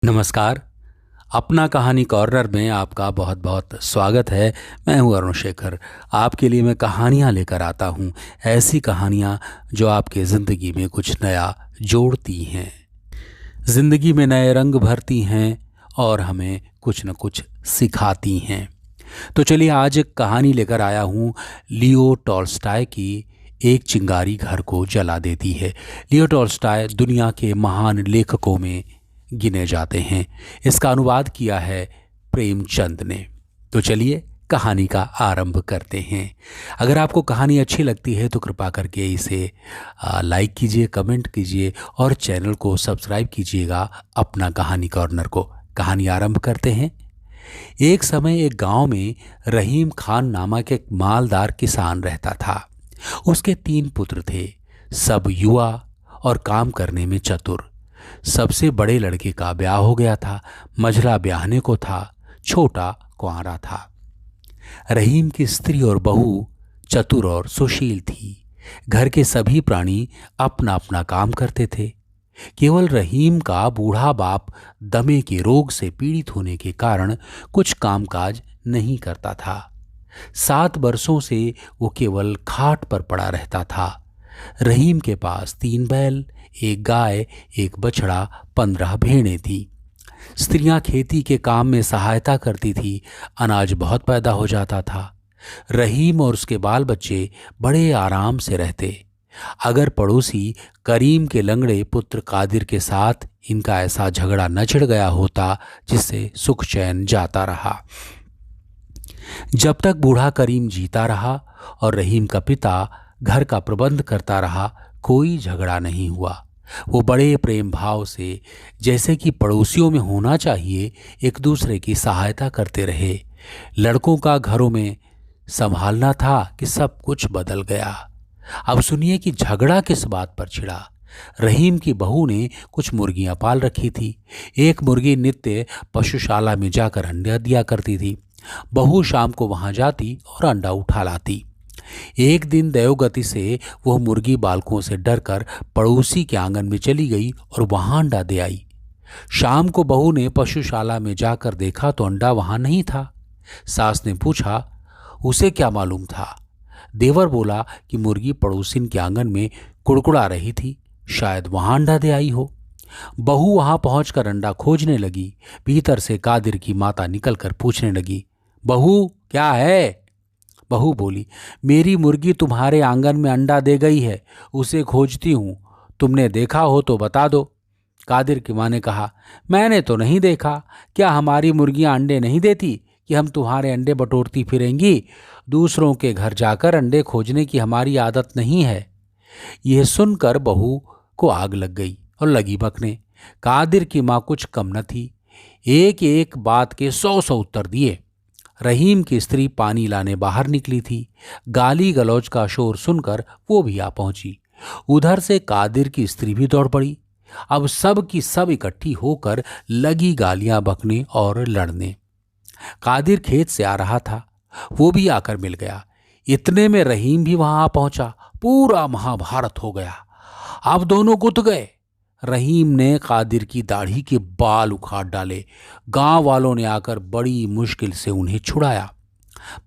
नमस्कार। अपना कहानी कॉर्नर में आपका बहुत बहुत स्वागत है। मैं हूं अरुण शेखर। आपके लिए मैं कहानियां लेकर आता हूं, ऐसी कहानियां जो आपके ज़िंदगी में कुछ नया जोड़ती हैं, ज़िंदगी में नए रंग भरती हैं और हमें कुछ न कुछ सिखाती हैं। तो चलिए, आज एक कहानी लेकर आया हूं, लियो टॉल्स्टॉय की एक चिंगारी घर को जला देती है। लियो टॉल्स्टॉय दुनिया के महान लेखकों में गिने जाते हैं। इसका अनुवाद किया है प्रेमचंद ने। तो चलिए कहानी का आरंभ करते हैं। अगर आपको कहानी अच्छी लगती है तो कृपा करके इसे लाइक कीजिए, कमेंट कीजिए और चैनल को सब्सक्राइब कीजिएगा, अपना कहानी कॉर्नर को। कहानी आरंभ करते हैं। एक समय एक गांव में रहीम खान नामक एक मालदार किसान रहता था। उसके 3 पुत्र थे, सब युवा और काम करने में चतुर। सबसे बड़े लड़के का ब्याह हो गया था, मझला ब्याहने को था, छोटा कुंवारा था। रहीम की स्त्री और बहू चतुर और सुशील थी। घर के सभी प्राणी अपना अपना काम करते थे। केवल रहीम का बूढ़ा बाप दमे के रोग से पीड़ित होने के कारण कुछ कामकाज नहीं करता था। 7 वर्षों से वो केवल खाट पर पड़ा रहता था। रहीम के पास 3 बैल, 1 गाय, 1 बछड़ा, 15 भेड़ें थी। स्त्रियां खेती के काम में सहायता करती थी। अनाज बहुत पैदा हो जाता था। रहीम और उसके बाल बच्चे बड़े आराम से रहते। अगर पड़ोसी करीम के लंगड़े पुत्र कादिर के साथ इनका ऐसा झगड़ा न छिड़ गया होता जिससे सुख चैन जाता रहा। जब तक बूढ़ा करीम जीता रहा और रहीम का पिता घर का प्रबंध करता रहा, कोई झगड़ा नहीं हुआ। वो बड़े प्रेम भाव से, जैसे कि पड़ोसियों में होना चाहिए, एक दूसरे की सहायता करते रहे। लड़कों का घरों में संभालना था कि सब कुछ बदल गया। अब सुनिए कि झगड़ा किस बात पर छिड़ा। रहीम की बहू ने कुछ मुर्गियां पाल रखी थी। एक मुर्गी नित्य पशुशाला में जाकर अंडा दिया करती थी। बहू शाम को वहां जाती और अंडा उठा लाती। एक दिन देवगति से वह मुर्गी बालकों से डरकर पड़ोसी के आंगन में चली गई और वहां अंडा दे आई। शाम को बहू ने पशुशाला में जाकर देखा तो अंडा वहां नहीं था। सास ने पूछा, उसे क्या मालूम था? देवर बोला कि मुर्गी पड़ोसिन के आंगन में कुड़कुड़ा रही थी, शायद वहां अंडा दे आई हो। बहू वहां पहुंचकर अंडा खोजने लगी। भीतर से कादिर की माता निकलकर पूछने लगी, बहू क्या है? बहू बोली, मेरी मुर्गी तुम्हारे आंगन में अंडा दे गई है, उसे खोजती हूं, तुमने देखा हो तो बता दो। कादिर की मां ने कहा, मैंने तो नहीं देखा। क्या हमारी मुर्गियां अंडे नहीं देती कि हम तुम्हारे अंडे बटोरती फिरेंगी? दूसरों के घर जाकर अंडे खोजने की हमारी आदत नहीं है। यह सुनकर बहू को आग लग गई और लगी बकने। कादिर की मां कुछ कम न थी, एक एक बात के 100 उत्तर दिए। रहीम की स्त्री पानी लाने बाहर निकली थी। गाली गलौज का शोर सुनकर वो भी आ पहुंची। उधर से कादिर की स्त्री भी दौड़ पड़ी। अब सब की सब इकट्ठी होकर लगी गालियां बकने और लड़ने। कादिर खेत से आ रहा था, वो भी आकर मिल गया। इतने में रहीम भी वहां आ पहुंचा। पूरा महाभारत हो गया। अब दोनों गुत गए। रहीम ने कादिर की दाढ़ी के बाल उखाड़ डाले। गांव वालों ने आकर बड़ी मुश्किल से उन्हें छुड़ाया,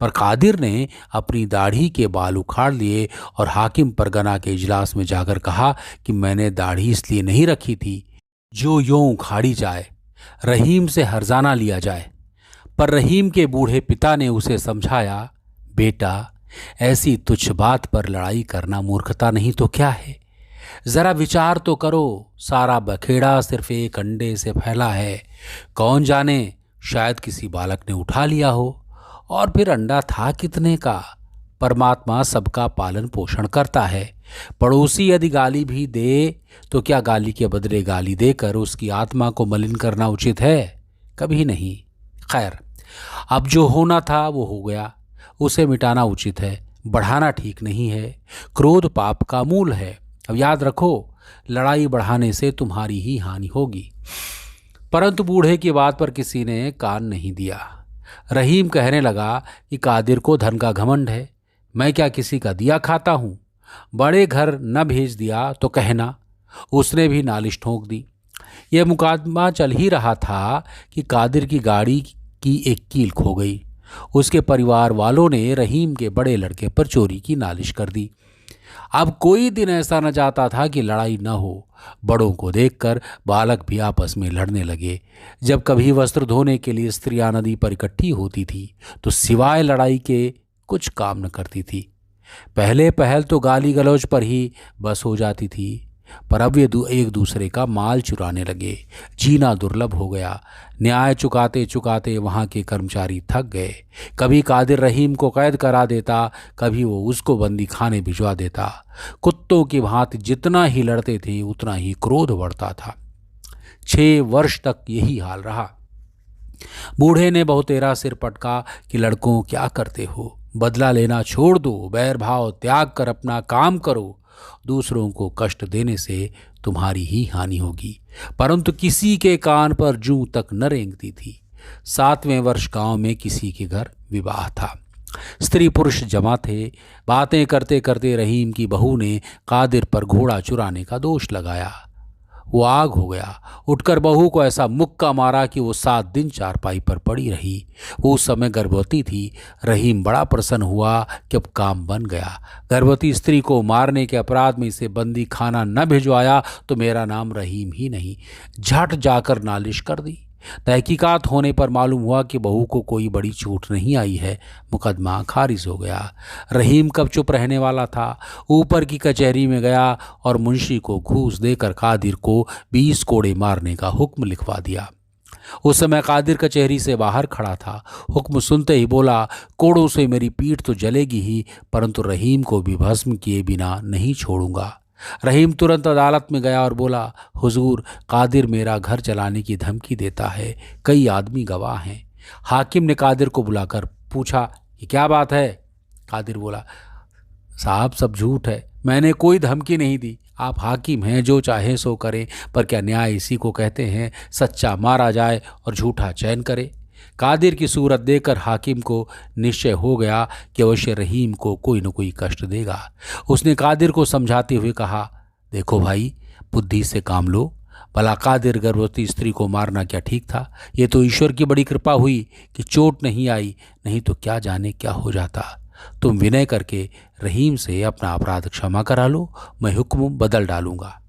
पर कादिर ने अपनी दाढ़ी के बाल उखाड़ लिए और हाकिम परगना के इजलास में जाकर कहा कि मैंने दाढ़ी इसलिए नहीं रखी थी जो यूं उखाड़ी जाए, रहीम से हर्जाना लिया जाए। पर रहीम के बूढ़े पिता ने उसे समझाया, बेटा, ऐसी तुच्छ बात पर लड़ाई करना मूर्खता नहीं तो क्या है? जरा विचार तो करो, सारा बखेड़ा सिर्फ एक अंडे से फैला है। कौन जाने, शायद किसी बालक ने उठा लिया हो। और फिर अंडा था कितने का? परमात्मा सबका पालन पोषण करता है। पड़ोसी यदि गाली भी दे तो क्या गाली के बदले गाली देकर उसकी आत्मा को मलिन करना उचित है? कभी नहीं। खैर, अब जो होना था वो हो गया, उसे मिटाना उचित है, बढ़ाना ठीक नहीं है। क्रोध पाप का मूल है। अब याद रखो, लड़ाई बढ़ाने से तुम्हारी ही हानि होगी। परंतु बूढ़े की बात पर किसी ने कान नहीं दिया। रहीम कहने लगा कि कादिर को धन का घमंड है। मैं क्या किसी का दिया खाता हूं? बड़े घर न भेज दिया तो कहना। उसने भी नालिश ठोंक दी। यह मुकदमा चल ही रहा था कि कादिर की गाड़ी की एक कील खो गई। उसके परिवार वालों ने रहीम के बड़े लड़के पर चोरी की नालिश कर दी। अब कोई दिन ऐसा न जाता था कि लड़ाई न हो। बड़ों को देखकर बालक भी आपस में लड़ने लगे। जब कभी वस्त्र धोने के लिए स्त्रियां नदी पर इकट्ठी होती थी तो सिवाय लड़ाई के कुछ काम न करती थी। पहले पहल तो गाली गलौज पर ही बस हो जाती थी, पर अब ये एक दूसरे का माल चुराने लगे। जीना दुर्लभ हो गया। न्याय चुकाते चुकाते वहाँ के कर्मचारी थक गए। कभी कादिर रहीम को कैद करा देता, कभी वो उसको बंदी खाने भिजवा देता। कुत्तों की भांति जितना ही लड़ते थे उतना ही क्रोध बढ़ता था। 6 वर्ष तक यही हाल रहा। बूढ़े ने बहुतेरा सिर पटका कि लड़कों क्या करते हो, बदला लेना छोड़ दो, बैर भाव त्याग कर अपना काम करो। दूसरों को कष्ट देने से तुम्हारी ही हानि होगी। परंतु किसी के कान पर जूं तक न रेंगती थी। 7वें वर्ष गांव में किसी के घर विवाह था। स्त्री पुरुष जमा थे। बातें करते करते रहीम की बहू ने कादिर पर घोड़ा चुराने का दोष लगाया। वो आग हो गया। उठकर बहू को ऐसा मुक्का मारा कि वो 7 दिन चारपाई पर पड़ी रही। वो उस समय गर्भवती थी। रहीम बड़ा प्रसन्न हुआ कि अब काम बन गया। गर्भवती स्त्री को मारने के अपराध में इसे बंदी खाना न भिजवाया तो मेरा नाम रहीम ही नहीं। झट जाकर नालिश कर दी। तहकीकात होने पर मालूम हुआ कि बहू को कोई बड़ी चोट नहीं आई है। मुकदमा खारिज हो गया। रहीम कब चुप रहने वाला था। ऊपर की कचहरी में गया और मुंशी को घूस देकर कादिर को 20 कोड़े मारने का हुक्म लिखवा दिया। उस समय कादिर कचहरी से बाहर खड़ा था। हुक्म सुनते ही बोला, कोड़ों से मेरी पीठ तो जलेगी ही, परंतु रहीम को भी भस्म किए बिना नहीं छोड़ूंगा। रहीम तुरंत अदालत में गया और बोला, हुजूर, कादिर मेरा घर जलाने की धमकी देता है। कई आदमी गवाह हैं। हाकिम ने कादिर को बुलाकर पूछा कि क्या बात है। कादिर बोला, साहब सब झूठ है, मैंने कोई धमकी नहीं दी। आप हाकिम हैं, जो चाहे सो करें, पर क्या न्याय इसी को कहते हैं, सच्चा मारा जाए और झूठा चैन करे। कादिर की सूरत देखकर हाकिम को निश्चय हो गया कि अवश्य रहीम को कोई न कोई कष्ट देगा। उसने कादिर को समझाते हुए कहा, देखो भाई, बुद्धि से काम लो। भला कादिर गर्भवती स्त्री को मारना क्या ठीक था? ये तो ईश्वर की बड़ी कृपा हुई कि चोट नहीं आई, नहीं तो क्या जाने क्या हो जाता। तुम विनय करके रहीम से अपना अपराध क्षमा करा लो, मैं हुक्म बदल डालूंगा।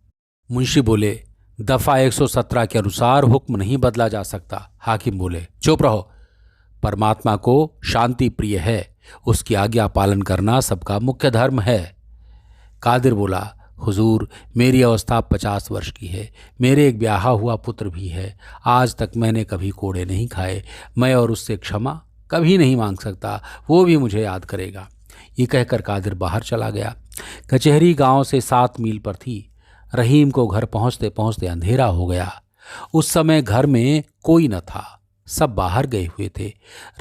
मुंशी बोले, दफा 117 के अनुसार हुक्म नहीं बदला जा सकता। हाकिम बोले, चुप रहो। परमात्मा को शांति प्रिय है, उसकी आज्ञा पालन करना सबका मुख्य धर्म है। कादिर बोला, हुजूर, मेरी अवस्था 50 वर्ष की है। मेरे एक ब्याहा हुआ पुत्र भी है। आज तक मैंने कभी कोड़े नहीं खाए। मैं और उससे क्षमा कभी नहीं मांग सकता, वो भी मुझे याद करेगा। ये कहकर कादिर बाहर चला गया। कचहरी गांव से 7 मील पर थी। रहीम को घर पहुंचते पहुंचते अंधेरा हो गया। उस समय घर में कोई न था, सब बाहर गए हुए थे।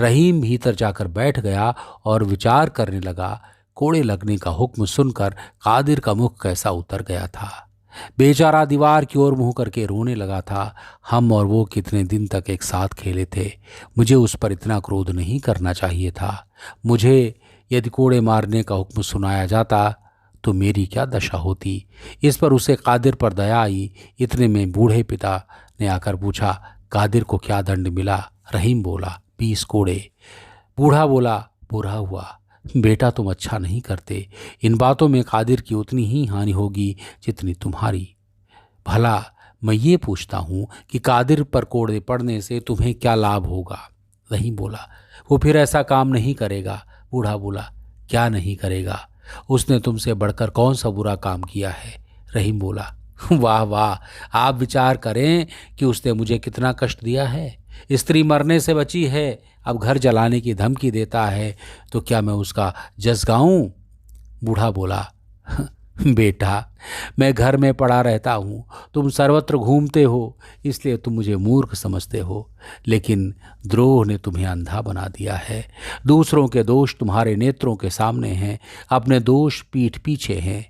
रहीम भीतर जाकर बैठ गया और विचार करने लगा। कोड़े लगने का हुक्म सुनकर कादिर का मुख कैसा उतर गया था। बेचारा दीवार की ओर मुंह करके रोने लगा था। हम और वो कितने दिन तक एक साथ खेले थे। मुझे उस पर इतना क्रोध नहीं करना चाहिए था। मुझे यदि कोड़े मारने का हुक्म सुनाया जाता तो मेरी क्या दशा होती। इस पर उसे कादिर पर दया आई। इतने में बूढ़े पिता ने आकर पूछा, कादिर को क्या दंड मिला? रहीम बोला, 20 कोड़े। बूढ़ा बोला, बुरा हुआ बेटा, तुम अच्छा नहीं करते। इन बातों में कादिर की उतनी ही हानि होगी जितनी तुम्हारी। भला मैं ये पूछता हूँ कि कादिर पर कोड़े पड़ने से तुम्हें क्या लाभ होगा? रहीम बोला, वो फिर ऐसा काम नहीं करेगा। बूढ़ा बोला, क्या नहीं करेगा? उसने तुमसे बढ़कर कौन सा बुरा काम किया है? रहीम बोला, वाह वाह, आप विचार करें कि उसने मुझे कितना कष्ट दिया है। स्त्री मरने से बची है, अब घर जलाने की धमकी देता है, तो क्या मैं उसका जस गाऊं? बूढ़ा बोला, बेटा, मैं घर में पड़ा रहता हूँ, तुम सर्वत्र घूमते हो, इसलिए तुम मुझे मूर्ख समझते हो। लेकिन द्रोह ने तुम्हें अंधा बना दिया है। दूसरों के दोष तुम्हारे नेत्रों के सामने हैं, अपने दोष पीठ पीछे हैं।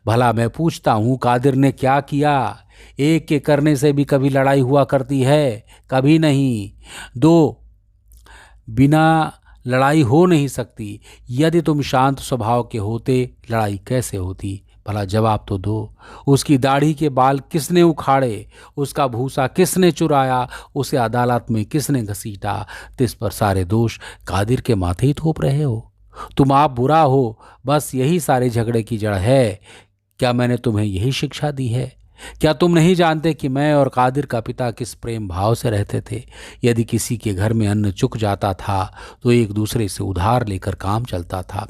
भला मैं पूछता हूँ, कादिर ने क्या किया? एक के करने से भी कभी लड़ाई हुआ करती है? कभी नहीं। 2 बिना लड़ाई हो नहीं सकती। यदि तुम शांत स्वभाव के होते, लड़ाई कैसे होती? भला जवाब तो दो। उसकी दाढ़ी के बाल किसने उखाड़े, उसका भूसा किसने चुराया, उसे अदालत में किसने घसीटा? तिस पर सारे दोष कादिर के माथे ही थोप रहे हो। तुम आप बुरा हो, बस यही सारे झगड़े की जड़ है। क्या मैंने तुम्हें यही शिक्षा दी है? क्या तुम नहीं जानते कि मैं और कादिर का पिता किस प्रेम भाव से रहते थे? यदि किसी के घर में अन्न चुक जाता था तो एक दूसरे से उधार लेकर काम चलता था।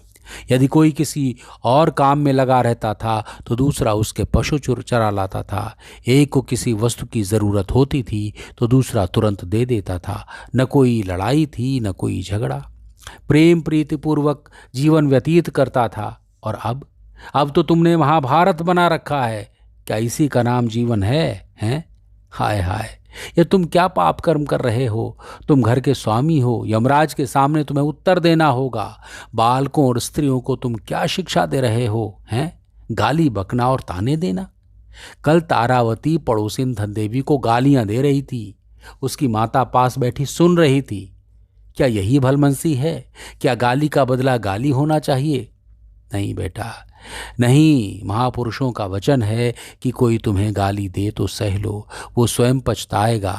यदि कोई किसी और काम में लगा रहता था तो दूसरा उसके पशु चरा लाता था। एक को किसी वस्तु की ज़रूरत होती थी तो दूसरा तुरंत दे देता था। न कोई लड़ाई थी, न कोई झगड़ा। प्रेम प्रीतिपूर्वक जीवन व्यतीत करता था। और अब तो तुमने महाभारत बना रखा है। क्या इसी का नाम जीवन है? हैं? हाय हाय, ये तुम क्या पाप कर्म कर रहे हो? तुम घर के स्वामी हो, यमराज के सामने तुम्हें उत्तर देना होगा। बालकों और स्त्रियों को तुम क्या शिक्षा दे रहे हो? हैं? गाली बकना और ताने देना। कल तारावती पड़ोसिन धनदेवी को गालियां दे रही थी। उसकी माता पास बैठी सुन रही थी। क्या यही भलमनसी है? क्या गाली का बदला गाली होना चाहिए? नहीं बेटा, नहीं। महापुरुषों का वचन है कि कोई तुम्हें गाली दे तो सह लो, वो स्वयं पछताएगा।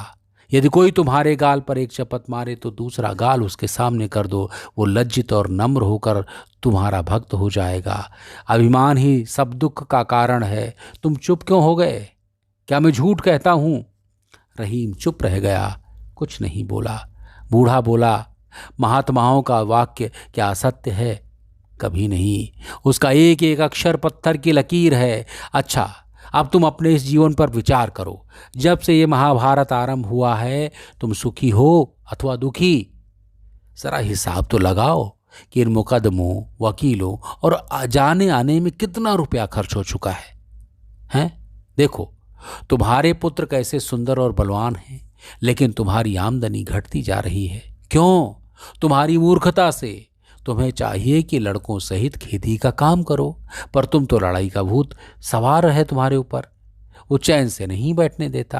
यदि कोई तुम्हारे गाल पर एक चपत मारे तो दूसरा गाल उसके सामने कर दो। वो लज्जित और नम्र होकर तुम्हारा भक्त हो जाएगा। अभिमान ही सब दुख का कारण है। तुम चुप क्यों हो गए? क्या मैं झूठ कहता हूं? रहीम चुप रह गया, कुछ नहीं बोला। बूढ़ा बोला, महात्माओं का वाक्य क्या असत्य है? कभी नहीं। उसका एक एक अक्षर पत्थर की लकीर है। अच्छा, अब तुम अपने इस जीवन पर विचार करो। जब से ये महाभारत आरंभ हुआ है, तुम सुखी हो अथवा दुखी? जरा हिसाब तो लगाओ कि इन मुकदमों, वकीलों और जाने आने में कितना रुपया खर्च हो चुका है। हैं? देखो, तुम्हारे पुत्र कैसे सुंदर और बलवान हैं, लेकिन तुम्हारी आमदनी घटती जा रही है। क्यों? तुम्हारी मूर्खता से। तुम्हें चाहिए कि लड़कों सहित खेती का काम करो, पर तुम तो लड़ाई का भूत सवार है तुम्हारे ऊपर। वो चैन से नहीं बैठने देता।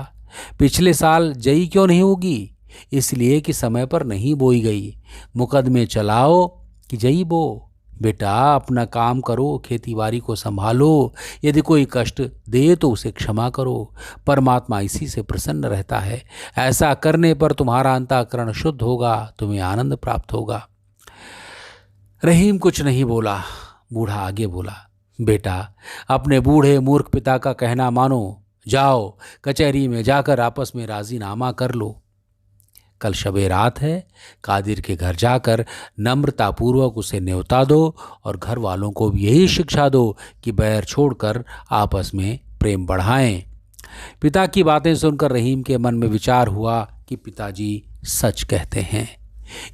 पिछले साल जई क्यों नहीं होगी? इसलिए कि समय पर नहीं बोई गई। मुकदमे चलाओ कि जई बो। बेटा, अपना काम करो, खेतीबाड़ी को संभालो। यदि कोई कष्ट दे तो उसे क्षमा करो। परमात्मा इसी से प्रसन्न रहता है। ऐसा करने पर तुम्हारा अंतःकरण शुद्ध होगा, तुम्हें आनंद प्राप्त होगा। रहीम कुछ नहीं बोला। बूढ़ा आगे बोला, बेटा, अपने बूढ़े मूर्ख पिता का कहना मानो। जाओ, कचहरी में जाकर आपस में राजीनामा कर लो। कल शबे रात है। कादिर के घर जाकर नम्रतापूर्वक उसे न्योता दो और घर वालों को भी यही शिक्षा दो कि बैर छोड़कर आपस में प्रेम बढ़ाएं। पिता की बातें सुनकर रहीम के मन में विचार हुआ कि पिताजी सच कहते हैं।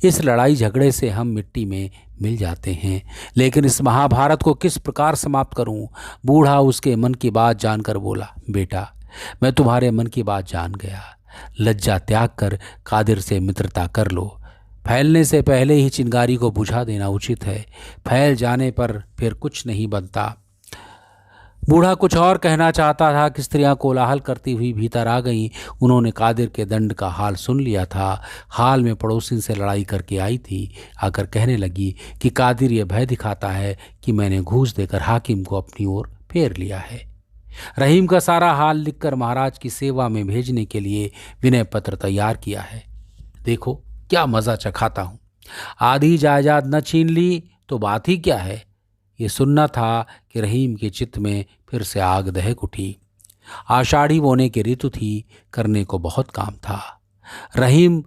इस लड़ाई झगड़े से हम मिट्टी में मिल जाते हैं, लेकिन इस महाभारत को किस प्रकार समाप्त करूं? बूढ़ा उसके मन की बात जानकर बोला, बेटा, मैं तुम्हारे मन की बात जान गया। लज्जा त्याग कर कादिर से मित्रता कर लो। फैलने से पहले ही चिंगारी को बुझा देना उचित है। फैल जाने पर फिर कुछ नहीं बनता। बूढ़ा कुछ और कहना चाहता था कि स्त्रियां कोलाहल करती हुई भीतर आ गईं। उन्होंने कादिर के दंड का हाल सुन लिया था। हाल में पड़ोसिन से लड़ाई करके आई थी। आकर कहने लगी कि कादिर ये भय दिखाता है कि मैंने घूस देकर हाकिम को अपनी ओर फेर लिया है। रहीम का सारा हाल लिखकर महाराज की सेवा में भेजने के लिए विनय पत्र तैयार किया है। देखो क्या मज़ा चखाता हूँ। आधी जायदाद न छीन ली तो बात ही क्या है। ये सुनना था कि रहीम के चित्त में फिर से आग दहक उठी। आषाढ़ी बोने की ऋतु थी, करने को बहुत काम था। रहीम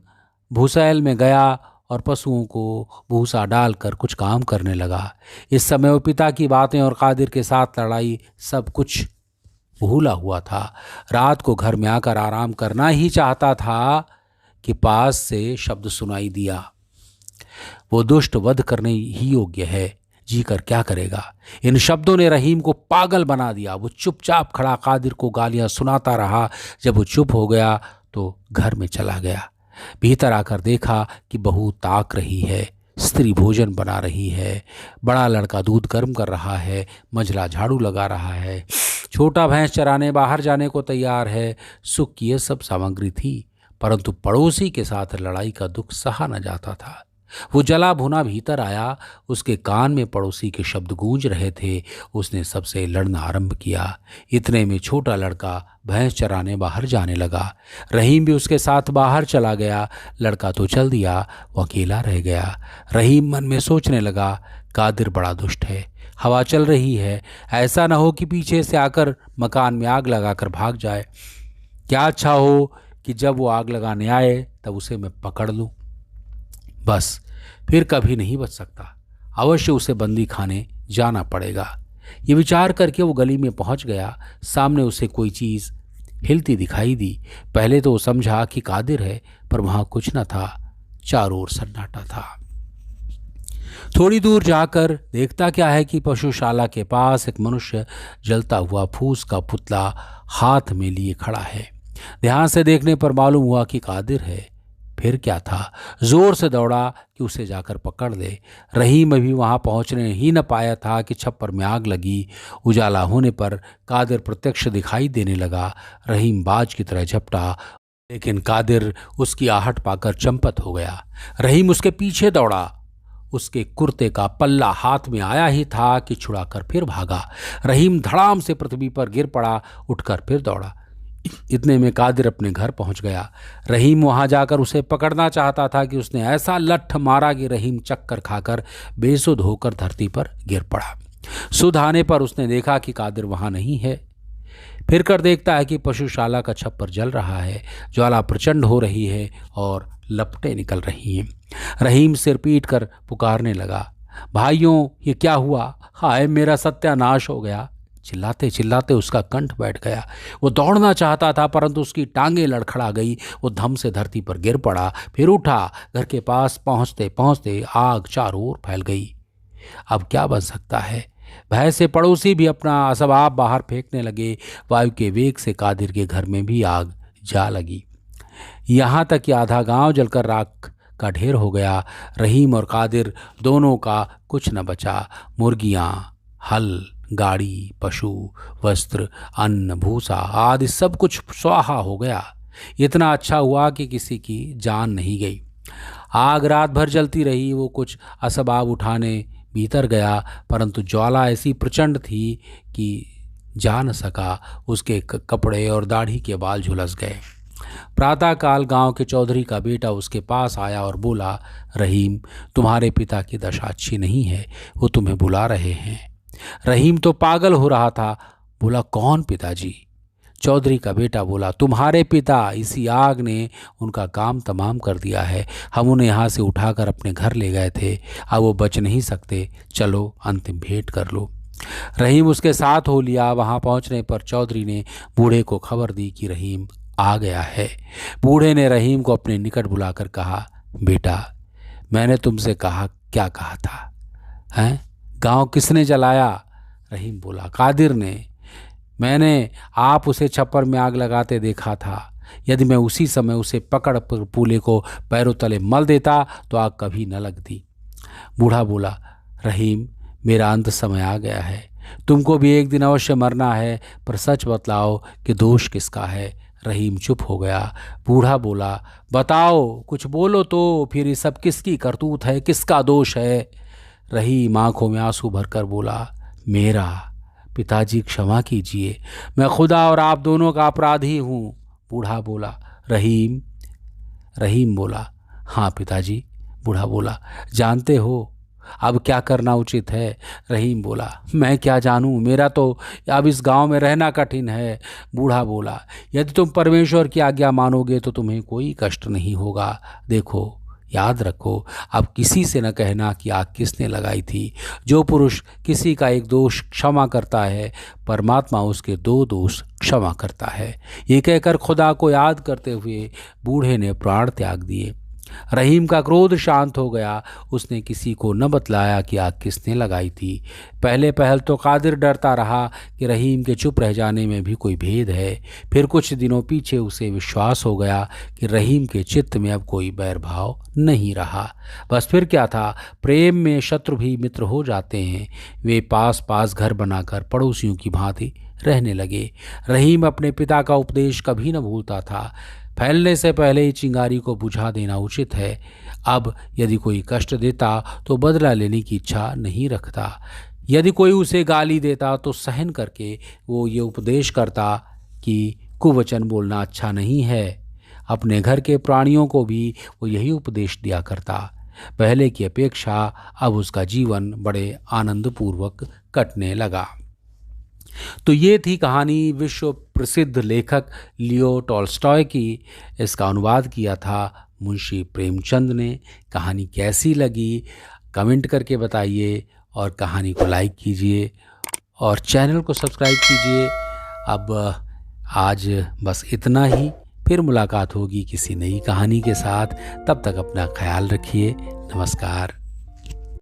भूसैल में गया और पशुओं को भूसा डालकर कुछ काम करने लगा। इस समय वो पिता की बातें और कादिर के साथ लड़ाई सब कुछ भूला हुआ था। रात को घर में आकर आराम करना ही चाहता था कि पास से शब्द सुनाई दिया, वो दुष्ट वध करने ही योग्य है, जी कर क्या करेगा। इन शब्दों ने रहीम को पागल बना दिया। वो चुपचाप खड़ा कादिर को गालियां सुनाता रहा। जब वो चुप हो गया तो घर में चला गया। भीतर आकर देखा कि बहू ताक रही है, स्त्री भोजन बना रही है, बड़ा लड़का दूध गर्म कर रहा है, मंझला झाड़ू लगा रहा है, छोटा भैंस चराने बाहर जाने को तैयार है। सुख की ये सब सामग्री थी, परंतु पड़ोसी के साथ लड़ाई का दुख सहा न जाता था। वो जला भुना भीतर आया। उसके कान में पड़ोसी के शब्द गूंज रहे थे। उसने सबसे लड़ना आरंभ किया। इतने में छोटा लड़का भैंस चराने बाहर जाने लगा। रहीम भी उसके साथ बाहर चला गया। लड़का तो चल दिया, वो अकेला रह गया। रहीम मन में सोचने लगा, कादिर बड़ा दुष्ट है। हवा चल रही है, ऐसा न हो कि पीछे से आकर मकान में आग लगाकर भाग जाए। क्या अच्छा हो कि जब वो आग लगाने आए तब उसे मैं पकड़ लूं। बस फिर कभी नहीं बच सकता। अवश्य उसे बंदी खाने जाना पड़ेगा। ये विचार करके वो गली में पहुंच गया। सामने उसे कोई चीज़ हिलती दिखाई दी। पहले तो वो समझा कि कादिर है, पर वहां कुछ न था। चारों ओर सन्नाटा था। थोड़ी दूर जाकर देखता क्या है कि पशुशाला के पास एक मनुष्य जलता हुआ फूस का पुतला हाथ में लिए खड़ा है। ध्यान से देखने पर मालूम हुआ कि कादिर है। फिर क्या था, जोर से दौड़ा कि उसे जाकर पकड़ ले। रहीम अभी वहां पहुंचने ही न पाया था कि छप्पर में आग लगी। उजाला होने पर कादिर प्रत्यक्ष दिखाई देने लगा। रहीम बाज की तरह झपटा, लेकिन कादिर उसकी आहट पाकर चंपत हो गया। रहीम उसके पीछे दौड़ा। उसके कुर्ते का पल्ला हाथ में आया ही था कि छुड़ाकर फिर भागा। रहीम धड़ाम से पृथ्वी पर गिर पड़ा। उठकर फिर दौड़ा। इतने में कादिर अपने घर पहुंच गया। रहीम वहां जाकर उसे पकड़ना चाहता था कि उसने ऐसा लठ मारा कि रहीम चक्कर खाकर बेसुध होकर धरती पर गिर पड़ा। सुध आने पर उसने देखा कि कादिर वहां नहीं है। फिर कर देखता है कि पशुशाला का छप्पर जल रहा है। ज्वाला प्रचंड हो रही है और लपटें निकल रही हैं। रहीम सिर पीट कर पुकारने लगा, भाइयों ये क्या हुआ? हाय मेरा सत्यानाश हो गया। चिल्लाते चिल्लाते उसका कंठ बैठ गया। वो दौड़ना चाहता था, परंतु उसकी टांगें लड़खड़ा गई। वो धम से धरती पर गिर पड़ा। फिर उठा। घर के पास पहुंचते पहुंचते आग चारों ओर फैल गई। अब क्या बन सकता है? भय से पड़ोसी भी अपना असबाब बाहर फेंकने लगे। वायु के वेग से कादिर के घर में भी आग जा लगी। यहाँ तक कि आधा गांव जलकर राख का ढेर हो गया। रहीम और कादिर दोनों का कुछ न बचा। मुर्गियाँ, हल, गाड़ी, पशु, वस्त्र, अन्न, भूसा आदि सब कुछ स्वाहा हो गया। इतना अच्छा हुआ कि किसी की जान नहीं गई। आग रात भर जलती रही। वो कुछ असबाब उठाने भीतर गया, परंतु ज्वाला ऐसी प्रचंड थी कि जा न सका। उसके कपड़े और दाढ़ी के बाल झुलस गए। प्रातःकाल गांव के चौधरी का बेटा उसके पास आया और बोला, रहीम तुम्हारे पिता की दशा अच्छी नहीं है, वो तुम्हें बुला रहे हैं। रहीम तो पागल हो रहा था। बोला, कौन पिताजी? चौधरी का बेटा बोला, तुम्हारे पिता। इसी आग ने उनका काम तमाम कर दिया है। हम उन्हें यहाँ से उठाकर अपने घर ले गए थे। अब वो बच नहीं सकते। चलो अंतिम भेंट कर लो। रहीम उसके साथ हो लिया। वहाँ पहुँचने पर चौधरी ने बूढ़े को खबर दी कि रहीम आ गया है। बूढ़े ने रहीम को अपने निकट बुलाकर कहा, बेटा मैंने तुमसे क्या कहा था? हैं? गांव किसने जलाया? रहीम बोला, कादिर ने। मैंने आप उसे छप्पर में आग लगाते देखा था। यदि मैं उसी समय उसे पकड़ कर पूले को पैरों तले मल देता तो आग कभी न लगती। बूढ़ा बोला, रहीम मेरा अंत समय आ गया है। तुमको भी एक दिन अवश्य मरना है, पर सच बतलाओ कि दोष किसका है? रहीम चुप हो गया। बूढ़ा बोला, बताओ, कुछ बोलो तो। फिर ये सब किसकी करतूत है? किसका दोष है? रहीम आंखों में आंसू भरकर बोला, मेरा। पिताजी क्षमा कीजिए, मैं खुदा और आप दोनों का अपराधी हूँ। बूढ़ा बोला, रहीम बोला, हाँ पिताजी। बूढ़ा बोला, जानते हो अब क्या करना उचित है? रहीम बोला, मैं क्या जानूं, मेरा तो अब इस गांव में रहना कठिन है। बूढ़ा बोला, यदि तुम परमेश्वर की आज्ञा मानोगे तो तुम्हें कोई कष्ट नहीं होगा। देखो याद रखो, अब किसी से न कहना कि आग किसने लगाई थी। जो पुरुष किसी का एक दोष क्षमा करता है, परमात्मा उसके 2 दोष क्षमा करता है। ये कहकर खुदा को याद करते हुए बूढ़े ने प्राण त्याग दिए। रहीम का क्रोध शांत हो गया। उसने किसी को न बतलाया कि आग किसने लगाई थी। पहले पहल तो कादिर डरता रहा कि रहीम के चुप रह जाने में भी कोई भेद है। फिर कुछ दिनों पीछे उसे विश्वास हो गया कि रहीम के चित्त में अब कोई बैरभाव नहीं रहा। बस फिर क्या था, प्रेम में शत्रु भी मित्र हो जाते हैं। वे पास पास घर बनाकर पड़ोसियों की भांति रहने लगे। रहीम अपने पिता का उपदेश कभी न भूलता था, फैलने से पहले ही चिंगारी को बुझा देना उचित है। अब यदि कोई कष्ट देता तो बदला लेने की इच्छा नहीं रखता। यदि कोई उसे गाली देता तो सहन करके वो ये उपदेश करता कि कुवचन बोलना अच्छा नहीं है। अपने घर के प्राणियों को भी वो यही उपदेश दिया करता। पहले की अपेक्षा अब उसका जीवन बड़े आनंदपूर्वक कटने लगा। तो ये थी कहानी विश्व प्रसिद्ध लेखक लियो टॉल्स्टॉय की। इसका अनुवाद किया था मुंशी प्रेमचंद ने। कहानी कैसी लगी कमेंट करके बताइए और कहानी को लाइक कीजिए और चैनल को सब्सक्राइब कीजिए। अब आज बस इतना ही। फिर मुलाकात होगी किसी नई कहानी के साथ। तब तक अपना ख्याल रखिए। नमस्कार।